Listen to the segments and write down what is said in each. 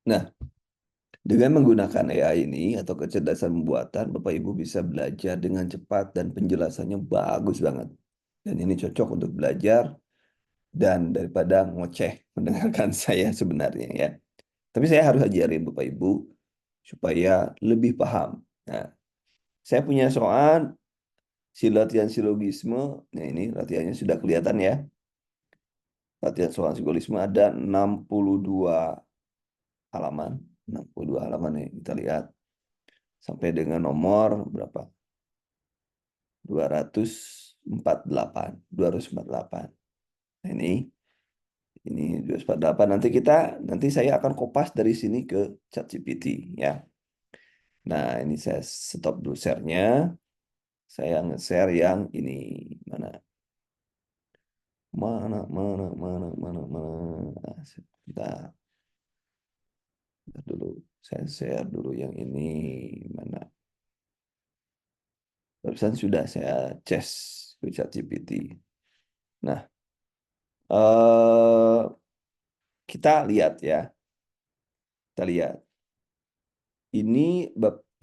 Nah, dengan menggunakan AI ini atau kecerdasan pembuatan, Bapak Ibu bisa belajar dengan cepat dan penjelasannya bagus banget. Dan ini cocok untuk belajar dan daripada ngoceh mendengarkan saya sebenarnya ya. Tapi saya harus ajarin Bapak Ibu supaya lebih paham. Nah, saya punya soal si latihan silogisme. Nah, ini latihannya sudah kelihatan ya. Latihan soal silogisme ada 62 halaman. 62 halaman nih, kita lihat. Sampai dengan nomor berapa? 248. 248. Nah, ini 248. Nanti saya akan kopas dari sini ke ChatGPT ya. Nah, ini saya stop dulu share-nya. Saya nge-share yang ini. Mana? Mana. Nah, sebentar. Bentar dulu. Saya share dulu yang ini. Mana? Barusan sudah saya ces ke ChatGPT. Nah, eh kita lihat ya. Kita lihat. Ini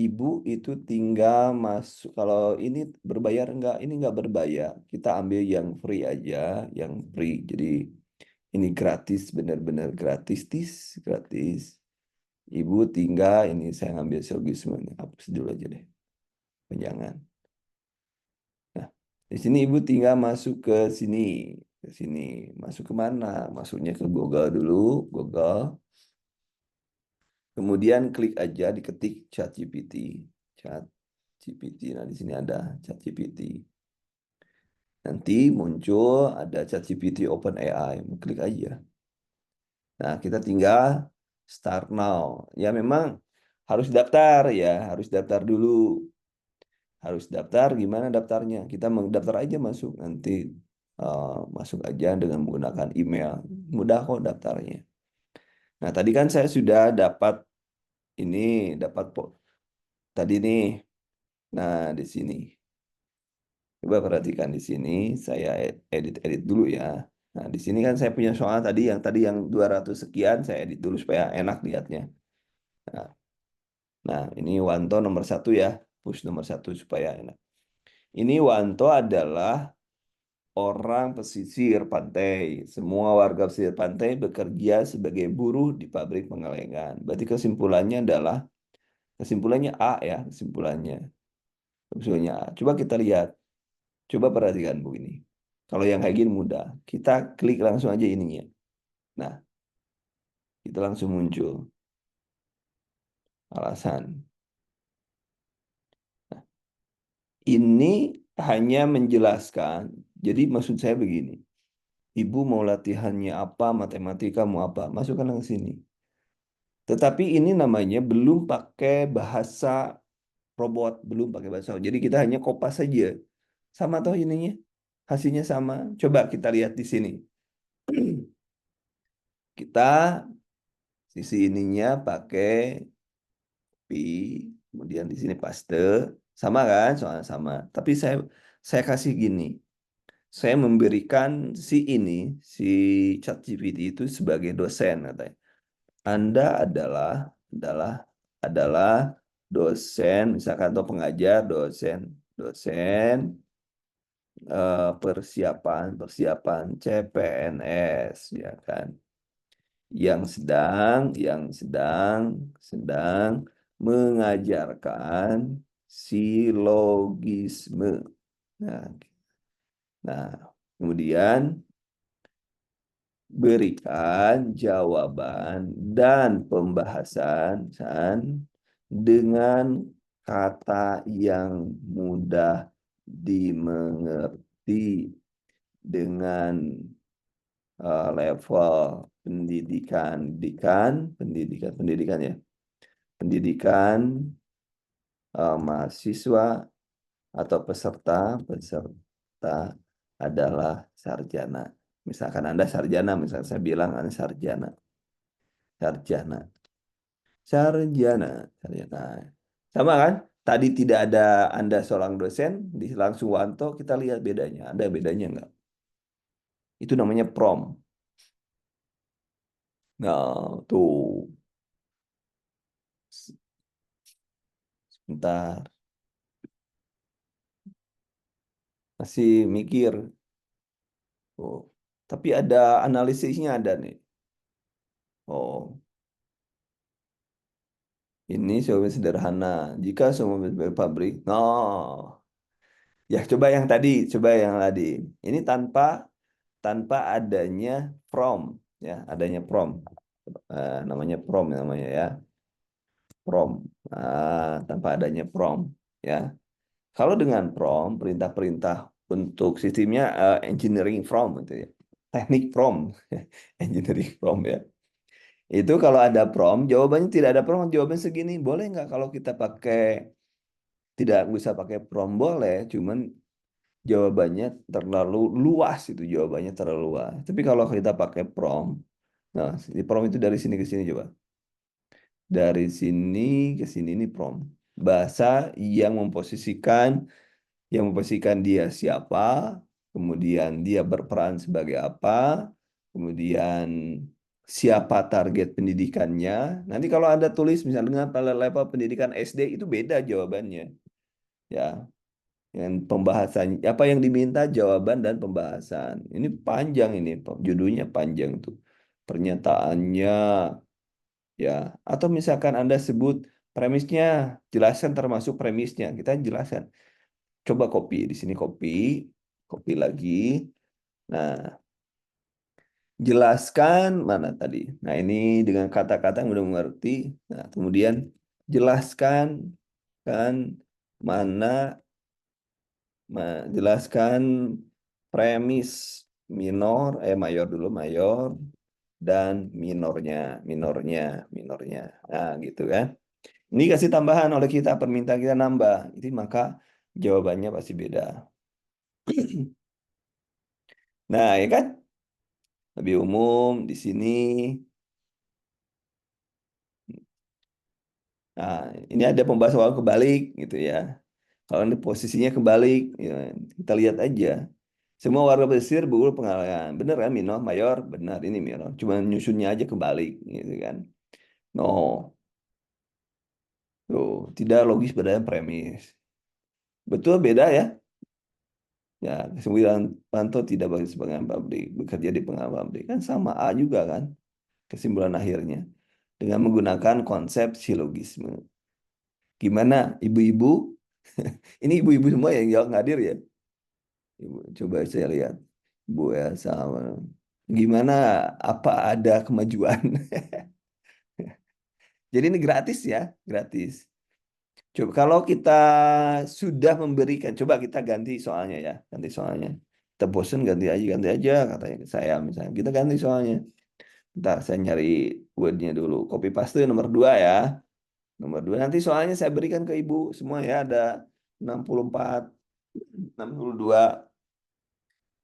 Ibu itu tinggal masuk. Kalau ini berbayar enggak? Ini enggak berbayar. Kita ambil yang free aja, yang free. Jadi ini gratis, benar-benar gratis, gratis. Ibu tinggal ini saya ambil silgisme ini. Hapus dulu aja deh. Jangan. Nah, di sini Ibu tinggal masuk ke sini, ke sini. Masuk ke mana? Masuknya ke Google dulu, Google. Kemudian klik aja diketik ChatGPT. ChatGPT. Nah, di sini ada ChatGPT. Nanti muncul ada ChatGPT OpenAI. Klik aja. Nah, kita tinggal start now. Ya memang harus daftar ya, harus daftar dulu. Harus daftar, gimana daftarnya? Kita mendaftar aja masuk nanti masuk aja dengan menggunakan email. Mudah kok daftarnya. Nah, tadi kan saya sudah dapat ini, dapat tadi nih. Nah, di sini. Coba perhatikan di sini, saya edit-edit dulu ya. Nah, di sini kan saya punya soal tadi yang 200 sekian, saya edit dulu supaya enak lihatnya. Nah, ini Wanto nomor satu ya, push nomor satu supaya enak. Ini Wanto adalah orang pesisir pantai. Semua warga pesisir pantai bekerja sebagai buruh di pabrik pengalengan. Berarti kesimpulannya A ya, kesimpulannya. Kesimpulannya A. Coba kita lihat. Coba perhatikan Bu ini. Kalau yang kayak gini mudah. Kita klik langsung aja ininya. Nah, itu langsung muncul alasan. Nah, ini hanya menjelaskan. Jadi maksud saya begini. Ibu mau latihannya apa, matematika mau apa, masukkan ke sini. Tetapi ini namanya belum pakai bahasa robot, belum pakai bahasa. Jadi kita hanya kopas saja. Sama toh ininya. Hasilnya sama. Coba kita lihat di sini. Kita sisi ininya pakai P, kemudian di sini paste, sama kan? Soalnya sama. Tapi saya kasih gini. Saya memberikan si ChatGPT itu sebagai dosen katanya. Anda adalah adalah dosen, misalkan atau pengajar, dosen persiapan CPNS ya kan, yang sedang mengajarkan silogisme. Nah, nah, kemudian berikan jawaban dan pembahasan dengan kata yang mudah dimengerti dengan level pendidikan ya, pendidikan mahasiswa atau peserta adalah sarjana. Misalkan Anda sarjana, misalkan saya bilang Anda sarjana, sarjana, sarjana. Sama kan? Tadi tidak ada Anda seorang dosen, di langsung Wanto, kita lihat bedanya. Ada bedanya nggak? Itu namanya prompt. Nah, tuh. Ntar masih mikir. Oh, tapi ada analisisnya ada nih. Oh, ini jawaban sederhana. Jika semua mobil pabrik, no. Ya, coba yang tadi. Ini tanpa adanya from, ya, adanya from. Namanya from namanya ya, from. Tanpa adanya from, ya. Kalau dengan from, perintah-perintah untuk sistemnya engineering from itu ya. Teknik from, engineering from ya. Itu kalau ada from, jawabannya tidak ada from, jawabannya segini. Boleh nggak kalau kita pakai, tidak bisa pakai from boleh, cuman jawabannya terlalu luas itu jawabannya terlalu luas. Tapi kalau kita pakai from, nah di from itu dari sini ke sini coba. Dari sini ke sini ini from. Bahasa yang memposisikan dia siapa, kemudian dia berperan sebagai apa, kemudian siapa target pendidikannya. Nanti kalau ada tulis misalnya dengan pada level pendidikan SD itu beda jawabannya. Ya, dengan pembahasan apa yang diminta jawaban dan pembahasan. Ini panjang ini, judulnya panjang tuh. Pernyataannya ya, atau misalkan Anda sebut premisnya, jelaskan termasuk premisnya. Kita jelaskan. Coba copy di sini copy lagi. Nah, jelaskan mana tadi. Nah, ini dengan kata-kata yang mudah mengerti. Nah, kemudian jelaskan kan mana jelaskan premis mayor dulu mayor dan minornya. Nah, gitu kan. Ini kasih tambahan oleh kita, permintaan kita nambah. Jadi maka jawabannya pasti beda. Nah, ya kan? Lebih umum di sini. Nah, ini ada pembahasan soal kebalik gitu ya. Kalau ini posisinya kebalik, ya, kita lihat aja. Semua warga pesisir berguru pengalaman. Bener kan, Mino? Mayor, benar ini Mino. Cuma nyusunnya aja kebalik gitu kan. No, tuh tidak logis berdasarkan premis. Betul beda ya. Ya, kesimpulan Panto tidak bagus sebagai pabrik, bekerja di pengawal pabrik kan sama A juga kan kesimpulan akhirnya dengan menggunakan konsep silogisme. Gimana ibu-ibu? Ini ibu-ibu semua yang jawab hadir ya. Ibu, coba saya lihat. Bu Elsa, gimana? Apa ada kemajuan? Jadi ini gratis ya, gratis. Coba kalau kita sudah memberikan, coba kita ganti soalnya ya, ganti soalnya. Kita bosen ganti aja katanya ke saya misalnya. Kita ganti soalnya. Ntar saya nyari wordnya dulu. Copy paste nomor 2 ya. Nomor 2 nanti soalnya saya berikan ke ibu semua ya ada 64, 62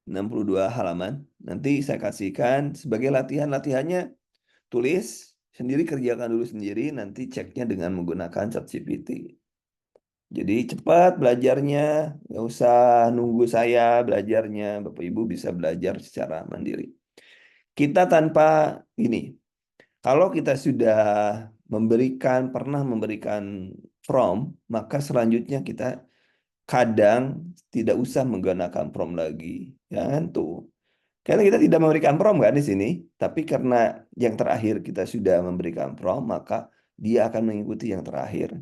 62 halaman. Nanti saya kasihkan sebagai latihan-latihannya, tulis sendiri, kerjakan dulu sendiri, nanti ceknya dengan menggunakan ChatGPT. Jadi cepat belajarnya, nggak usah nunggu saya belajarnya. Bapak Ibu bisa belajar secara mandiri. Kita tanpa ini, kalau kita sudah pernah memberikan prompt, maka selanjutnya kita kadang tidak usah menggunakan prompt lagi. Ya kan tuh. Karena kita tidak memberikan prompt kan di sini, tapi karena yang terakhir kita sudah memberikan prompt, maka dia akan mengikuti yang terakhir.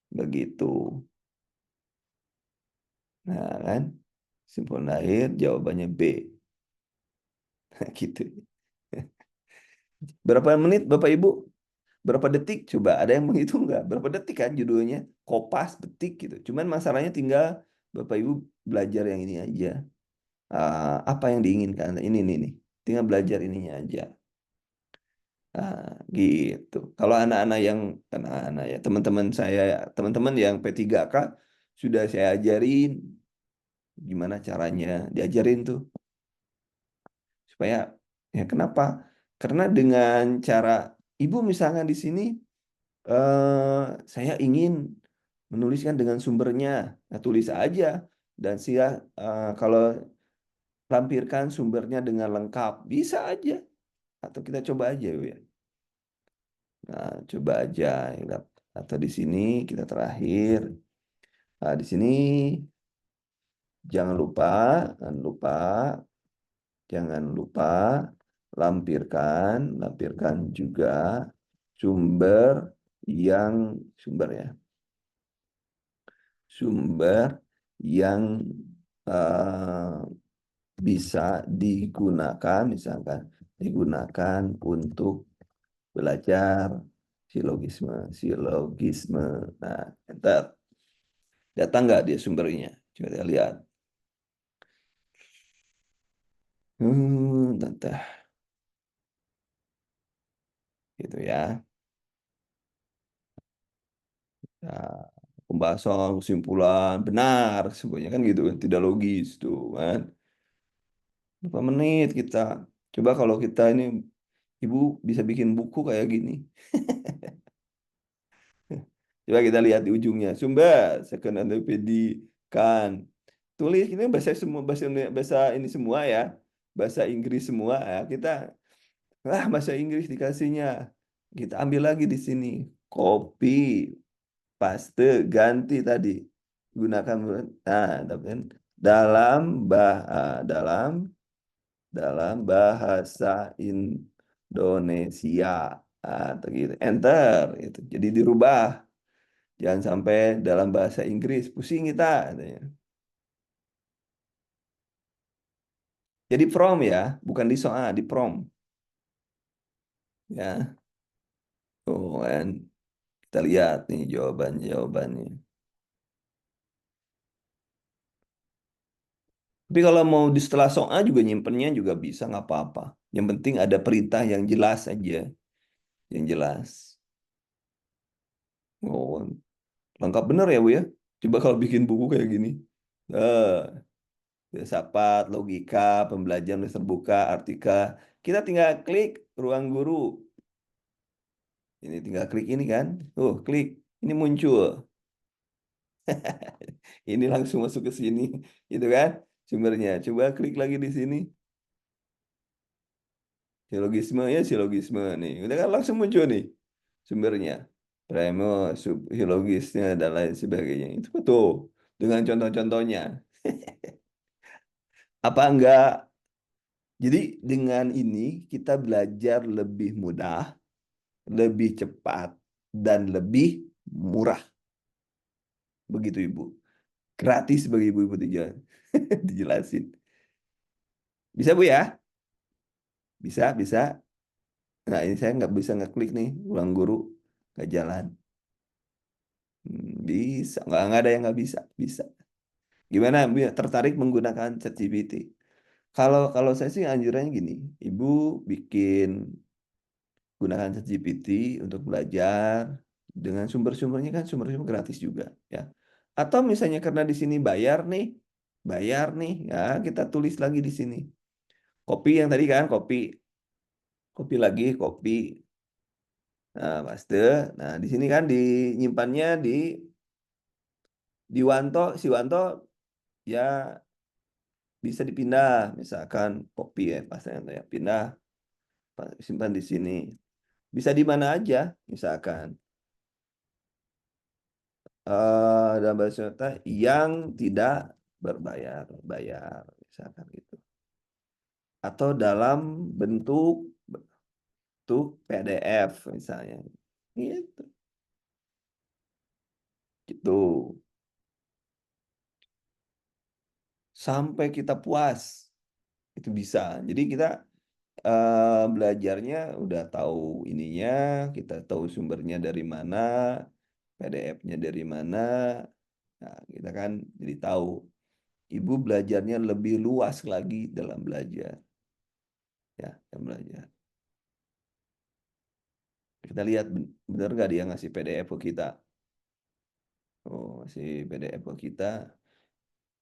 Begitu. Nah, kan? Simpul akhir jawabannya B. Gitu. Berapa menit Bapak Ibu? Berapa detik? Coba ada yang menghitung nggak? Berapa detik kan judulnya? Kopas, detik gitu. Cuman masalahnya tinggal Bapak Ibu belajar yang ini aja. Apa yang diinginkan? Ini nih. Tinggal belajar ininya aja. Ah, gitu. Kalau anak-anak ya teman-teman saya, teman-teman yang P3K sudah saya ajarin gimana caranya, diajarin tuh supaya ya kenapa? Karena dengan cara ibu misalnya di sini saya ingin menuliskan dengan sumbernya, nah, tulis aja dan kalau lampirkan sumbernya dengan lengkap bisa aja atau kita coba aja ya. Nah, coba aja. Ya. Atau di sini kita terakhir. Nah, di sini jangan lupa, jangan lupa, jangan lupa lampirkan juga sumber yang sumber ya, sumber yang eh, bisa digunakan, misalkan digunakan untuk belajar silogisme. Nah, enter. Datang nggak dia sumbernya? Coba kita lihat. Tentang gitu ya. Nah, pembahasan, kesimpulan, benar semuanya kan gitu kan, tidak logis tuh kan. Berapa menit kita? Coba kalau kita ini, Ibu bisa bikin buku kayak gini. Coba kita lihat di ujungnya. Sumber, second kan. Tulis ini bahasa semua, bahasa ini semua ya. Bahasa Inggris semua ya. Kita bahasa Inggris dikasihnya. Kita ambil lagi di sini. Copy, paste, ganti tadi. Gunakan tapi kan dalam bahasa Indonesia atau gitu. Enter itu. Jadi dirubah. Jangan sampai dalam bahasa Inggris pusing kita katanya. Jadi from ya, bukan di soal, di from ya. Oh, kan kita lihat nih jawabannya. Tapi kalau mau di setelah soal juga nyimpennya juga bisa nggak apa-apa. Yang penting ada perintah yang jelas aja, yang jelas. Oh, lengkap bener ya Bu ya. Coba kalau bikin buku kayak gini. Eh, filsafat, logika, pembelajaran terbuka, artika. Kita tinggal klik ruang guru. Ini tinggal klik ini kan. Klik. Ini muncul. Ini langsung masuk ke sini. Gitu kan sumbernya. Coba klik lagi di sini. Silogisme ya silogisme nih. Udah kan langsung muncul nih sumbernya. Primus, silogisnya dan lain sebagainya. Itu betul. Dengan contoh-contohnya. Apa enggak? Jadi dengan ini kita belajar lebih mudah, lebih cepat, dan lebih murah. Begitu Ibu. Gratis bagi ibu-ibu dijelasin. Bisa Bu ya? Bisa, bisa. Nah ini saya nggak bisa ngeklik nih, ulang guru. Nggak jalan. Bisa, nggak ada yang nggak bisa. Bisa. Gimana? Tertarik menggunakan ChatGPT? Kalau kalau saya sih anjurannya gini, Ibu bikin gunakan ChatGPT untuk belajar dengan sumber-sumbernya kan sumber-sumber gratis juga ya. Atau misalnya karena di sini bayar nih ya kita tulis lagi di sini. Copy yang tadi kan copy lagi copy. Nah, paste. Nah, di sini kan dinyimpannya di si Wanto ya bisa dipindah misalkan copy ya paste ya pindah simpan di sini. Bisa di mana aja misalkan dalam bahasa Jakarta yang tidak bayar misalkan gitu atau dalam bentuk PDF misalnya gitu gitu sampai kita puas itu bisa jadi kita belajarnya udah tahu ininya kita tahu sumbernya dari mana PDF-nya dari mana nah kita kan jadi tahu ibu belajarnya lebih luas lagi dalam belajar ya dalam belajar. Kita lihat benar nggak dia ngasih PDF ke kita. Oh, ngasih PDF ke kita.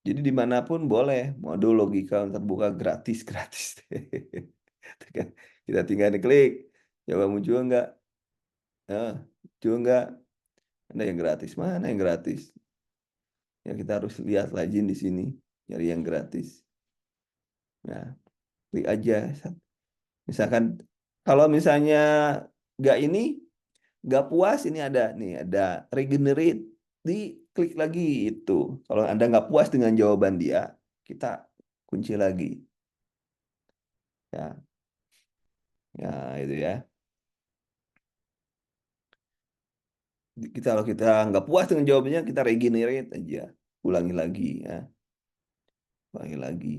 Jadi dimanapun boleh. Modul logika terbuka gratis, gratis. Kita tinggal klik. Coba muncul nggak? Muncul nggak? Ada yang gratis. Mana yang gratis? Ya kita harus lihat lagi di sini. Nyari yang gratis. Nah, klik aja. Misalkan kalau misalnya nggak ini, nggak puas ini ada nih, ada regenerate, di klik lagi itu. Kalau Anda nggak puas dengan jawaban dia, kita kunci lagi. Ya, ya itu ya. Kita kalau kita nggak puas dengan jawabannya, kita regenerate aja, ulangi lagi ya, ulangi lagi.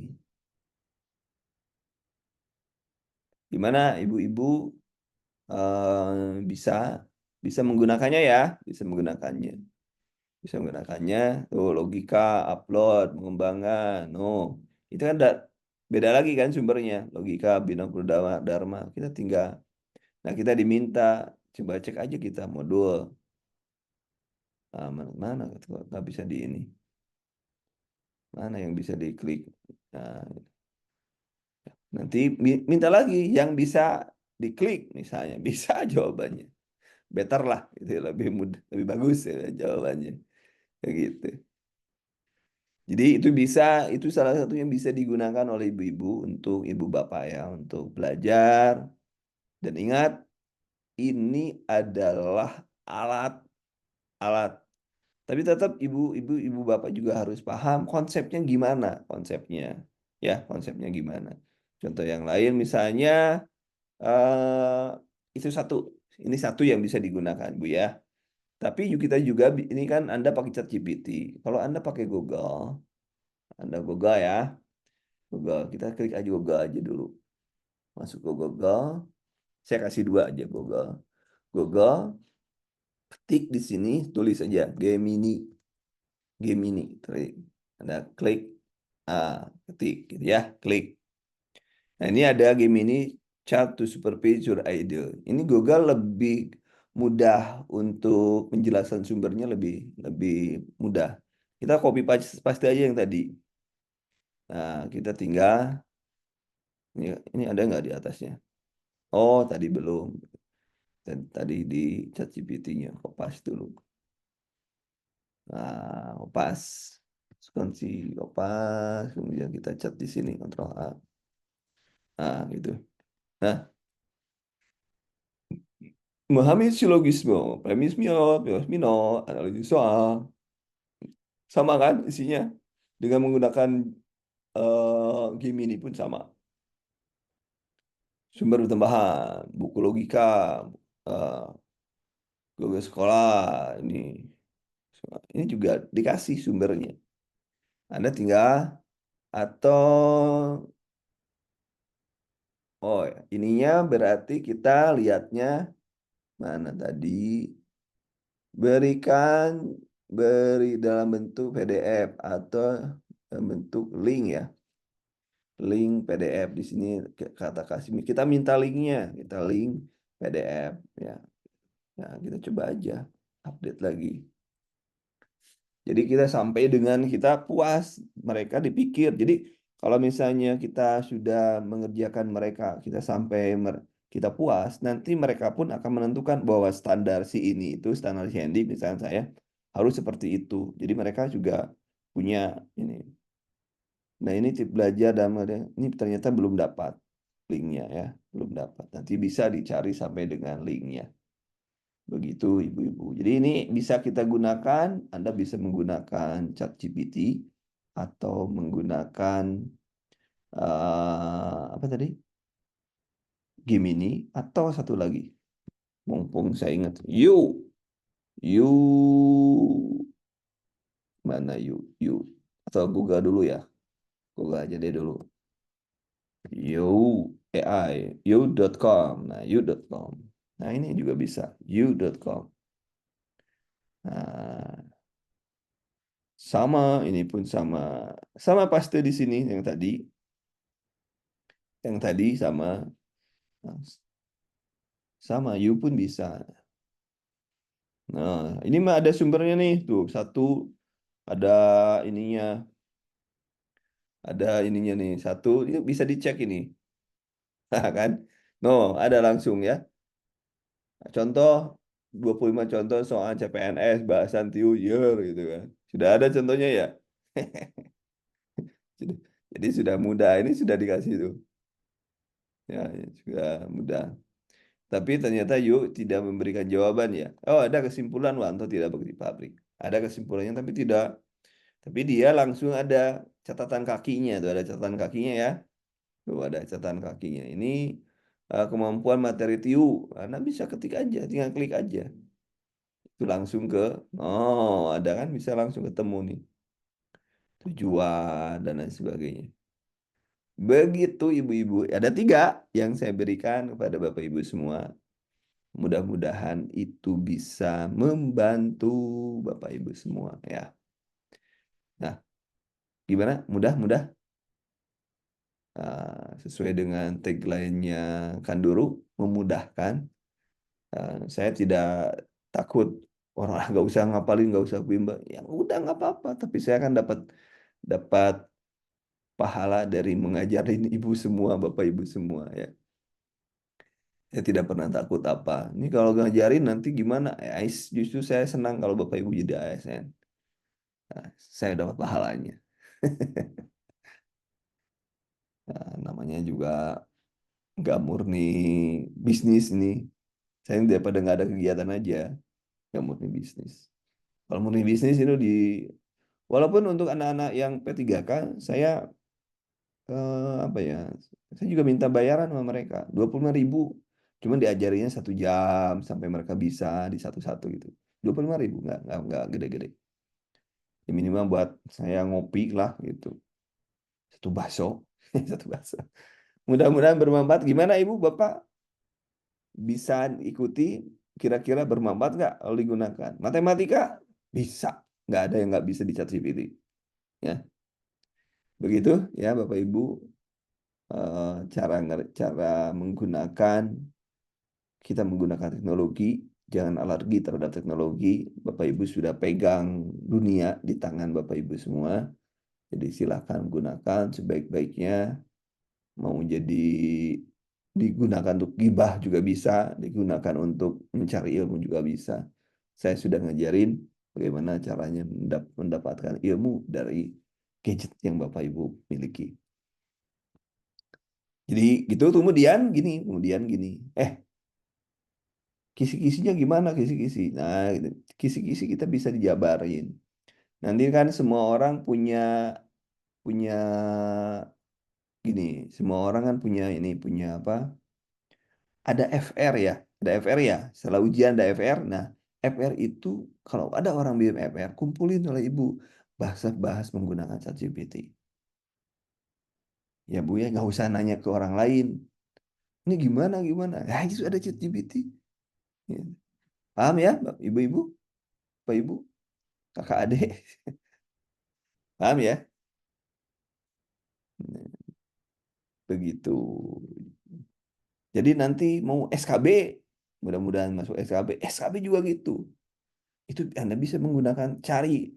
Gimana ibu-ibu bisa bisa menggunakannya ya, bisa menggunakannya. Bisa menggunakannya tuh logika upload mengembangkan itu kan beda lagi kan sumbernya logika bina dharma dharma kita tinggal nah kita diminta coba cek aja kita modul mana, mana nggak bisa di ini mana yang bisa diklik nah, nanti minta lagi yang bisa diklik misalnya bisa jawabannya better lah itu lebih mudah lebih bagus ya jawabannya kayak gitu. Jadi itu bisa, itu salah satu yang bisa digunakan oleh ibu-ibu untuk ibu bapak ya, untuk belajar. Dan ingat, ini adalah alat. Tapi tetap ibu bapak juga harus paham konsepnya gimana, konsepnya. Ya, konsepnya gimana. Contoh yang lain misalnya, itu satu, ini satu yang bisa digunakan Bu ya. Tapi kita juga, ini kan Anda pakai ChatGPT. Kalau Anda pakai Google ya. Google. Kita klik aja Google aja dulu. Masuk ke Google. Saya kasih dua aja Google. Google, ketik di sini, tulis aja Gemini. Gemini. Anda klik, ketik gitu ya, klik. Nah ini ada Gemini Chat to Supervise Your Idea. Ini Google lebih mudah untuk penjelasan sumbernya lebih lebih mudah. Kita copy paste aja yang tadi. Nah kita tinggal ini ada nggak di atasnya? Oh, tadi belum. Tadi di ChatGPT-nya, kopas dulu. Nah, kopas. Kunci kopas, kemudian kita chat di sini, Ctrl A. Nah, gitu. Nah, memahami silogisme, premisnya, premismino, analisis soal. Sama kan isinya? Dengan menggunakan Gemini pun sama. Sumber tambahan, buku logika, eh, Google Sekolah, ini juga dikasih sumbernya. Anda tinggal atau oh ya, ininya berarti kita lihatnya mana tadi berikan beri dalam bentuk PDF atau dalam bentuk link ya. Link PDF di sini kata kasih kita minta linknya, kita link PDF ya. Nah, kita coba aja update lagi. Jadi kita sampai dengan kita puas, mereka dipikir. Jadi kalau misalnya kita sudah mengerjakan mereka, kita sampai kita puas, nanti mereka pun akan menentukan bahwa standar si ini itu standar si Handy, misalnya saya harus seperti itu. Jadi mereka juga punya ini. Nah ini tip belajar dan ini ternyata belum dapat linknya ya, belum dapat. Nanti bisa dicari sampai dengan linknya. Begitu ibu-ibu. Jadi ini bisa kita gunakan, Anda bisa menggunakan ChatGPT atau menggunakan apa tadi? Gemini atau satu lagi. Mumpung saya ingat. Mana you. Atau Google dulu ya. Google aja deh dulu. AI, you.com. Nah, you.com. Nah, ini juga bisa. You.com. Nah, sama, ini pun sama. Sama paste di sini yang tadi. Yang tadi sama. Nah, sama, you pun bisa. Nah, ini mah ada sumbernya nih. Tuh, satu ada ininya. Ada ininya nih. Satu, ini bisa dicek ini. Nah, kan? No, ada langsung ya. Contoh, 25 contoh soal CPNS, bahasan tiu year gitu kan. Sudah ada contohnya ya? Jadi sudah mudah. Ini sudah dikasih tuh. Ya, sudah mudah. Tapi ternyata Yuk tidak memberikan jawaban ya. Oh, ada kesimpulan Wanto tidak bekerja di pabrik. Ada kesimpulannya tapi tidak. Tapi dia langsung ada catatan kakinya tuh, ada catatan kakinya ya. Tuh ada catatan kakinya. Ini kemampuan materi TIU. Anda bisa ketik aja, tinggal klik aja. Itu langsung ke, oh ada kan bisa langsung ketemu nih. Tujuan dan lain sebagainya. Begitu ibu-ibu. Ada tiga yang saya berikan kepada Bapak Ibu semua. Mudah-mudahan itu bisa membantu Bapak Ibu semua ya. Nah, gimana? Mudah-mudah sesuai dengan tagline-nya Kanduru, memudahkan. Saya tidak takut orang nggak usah ngapalin, nggak usah bimbang. Yang udah nggak apa-apa, tapi saya akan dapat dapat pahala dari mengajarin ibu semua, Bapak Ibu semua ya. Saya tidak pernah takut apa. Ini kalau ngajarin nanti gimana? Justru saya senang kalau Bapak Ibu jadi ASN. Nah, saya dapat pahalanya. Nah, namanya juga nggak murni bisnis nih. Saya daripada nggak ada kegiatan aja, nggak murni bisnis. Kalau murni bisnis itu walaupun untuk anak-anak yang P3K, saya apa ya, saya juga minta bayaran sama mereka, 25.000. Cuman diajarinya 1 jam sampai mereka bisa di satu-satu gitu. 25.000, nggak gede-gede. Ya, minimal buat saya ngopi lah gitu. Satu bakso, satu bakso. Mudah-mudahan bermanfaat. Gimana Ibu, Bapak bisa ikuti? Kira-kira bermanfaat nggak kalau digunakan? Matematika bisa, nggak ada yang nggak bisa di ChatGPT. Ya, begitu ya Bapak Ibu, cara menggunakan, kita menggunakan teknologi, jangan alergi terhadap teknologi. Bapak Ibu sudah pegang dunia di tangan Bapak Ibu semua. Jadi silakan gunakan sebaik-baiknya. Mau jadi digunakan untuk gibah juga bisa, digunakan untuk mencari ilmu juga bisa. Saya sudah ngajarin bagaimana caranya mendapatkan ilmu dari gadget yang Bapak Ibu miliki. Jadi gitu, kemudian gini. Kisi-kisinya gimana kisi-kisi? Nah, gitu. Kisi-kisi kita bisa dijabarin. Nanti kan semua orang punya punya gini, semua orang kan punya ini, punya apa? Ada FR ya, ada FR ya. Setelah ujian ada FR. Nah, FR itu kalau ada orang bikin FR, kumpulin oleh ibu, bahas menggunakan ChatGPT. Ya Bu ya, nggak usah nanya ke orang lain. Ini gimana gimana? Ya itu ada ChatGPT. Ya. Paham ya, ibu-ibu, Pak Ibu, kakak adik, paham ya? Begitu. Jadi nanti mau SKB, mudah-mudahan masuk SKB. SKB juga gitu. Itu Anda bisa menggunakan cari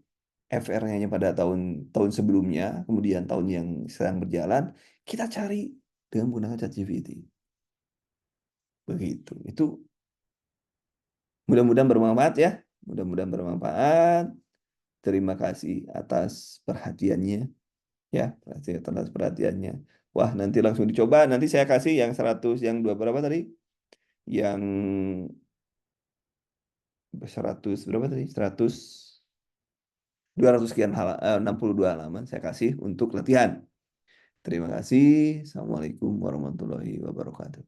FR-nya pada tahun tahun sebelumnya, kemudian tahun yang sedang berjalan, kita cari dengan menggunakan ChatGPT. Begitu. Itu mudah-mudahan bermanfaat ya. Mudah-mudahan bermanfaat. Terima kasih atas perhatiannya ya, atas perhatiannya. Wah, nanti langsung dicoba. Nanti saya kasih yang 100, yang dua berapa tadi? Yang 100 berapa tadi? 200 sekian 62 halaman saya kasih untuk latihan. Terima kasih. Assalamualaikum warahmatullahi wabarakatuh.